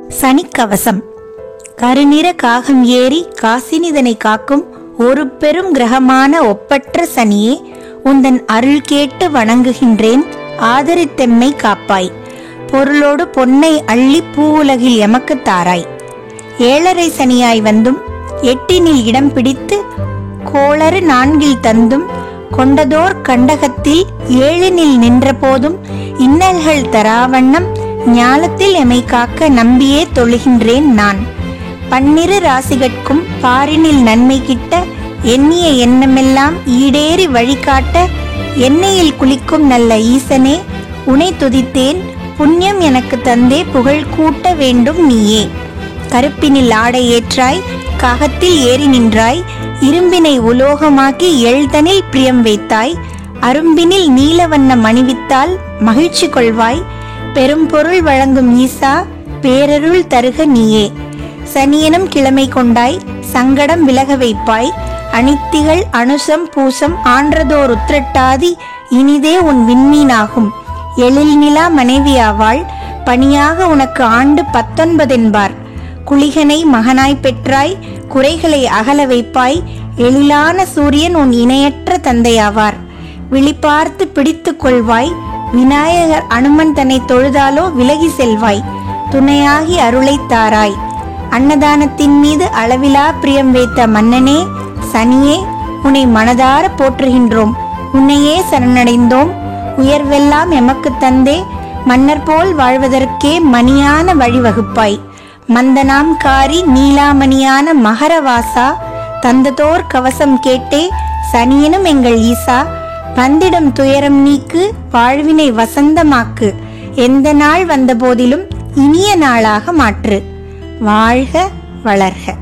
சனிக்கவசம். கருநிற காகம் ஏறி காசினிதனை காக்கும் ஒரு பெரும் கிரகமான ஒப்பற்ற சனியே, உந்தன் அருள் கேட்டு வணங்குகின்றேன். ஆதரித்தெம்மை காப்பாய். பொருளோடு பொன்னை அள்ளி பூவுலகில் எமக்கு தாராய். ஏழரை சனியாய் வந்தும் எட்டினில் இடம் பிடித்து கோளறு நான்கில் தந்தும் கொண்டதோர் கண்டகத்தில் ஏழினில் நின்ற போதும் இன்னல்கள் தராவண்ணம் ஞாலத்தில் எமை காக்க நம்பியே தொழுகின்றேன் நான். பன்னிரு ராசிகட்கும் பாரினில் நன்மை கிட்ட எண்ணிய எண்ணமெல்லாம் ஈடேறி வழிகாட்ட எண்ணெயில் குளிக்கும் நல்ல ஈசனே, உனை துதித்தேன். புண்ணியம் எனக்கு தந்தே புகழ் கூட்ட வேண்டும் நீயே. கருப்பினில் ஆடை ஏற்றாய், காகத்தில் ஏறி நின்றாய். இரும்பினை உலோகமாக்கி எழ்தனில் பிரியம் வைத்தாய். அரும்பினில் நீலவண்ணம் அணிவித்தால் மகிழ்ச்சி கொள்வாய். பெரும்பொருள் வழங்கும் ஈசா, பேரருள் தருக நீயே. சனியனும் கிழமை கொண்டாய், சங்கடம் விலக வைப்பாய். அனித்திகள் அனுசம் பூசம் ஆன்றதோர் உத்திரட்டாதி இனிதே உன் விண்மீனாகும். எழில் நிலா மனைவியாவாள், பணியாக உனக்கு ஆண்டு 19 என்பார். குளிகனை மகனாய் பெற்றாய், குறைகளை அகல வைப்பாய். எழிலான சூரியன் உன் இணையற்ற தந்தையாவார். விழிபார்த்து பிடித்து கொள்வாய். விநாயகர் அனுமன் தன்னை தொழுதாலோ விலகி செல்வாய். துணையாகி அருளை தாராய். அன்னதானத்தின் மீது அளவிலா பிரியம் வைத்த மன்னனே, சனியே, உன்னை மனதார போற்றுகின்றோம். உன்னையே சரணடைந்தோம். உயர்வெல்லாம் எமக்கு தந்தே மன்னர் போல் வாழ்வதற்கே மணியான வழிவகுப்பாய். மந்தனாம் காரி நீலாமணியான மகரவாசா, தந்ததோர் கவசம் கேட்டே சனியனும் எங்கள் ஈசா. வந்திடம் துயரம் நீக்கு, வாழ்வினை வசந்தமாக்கு. எந்த நாள் வந்த போதிலும் இனிய நாளாக மாற்று. வாழ்க வளர்க.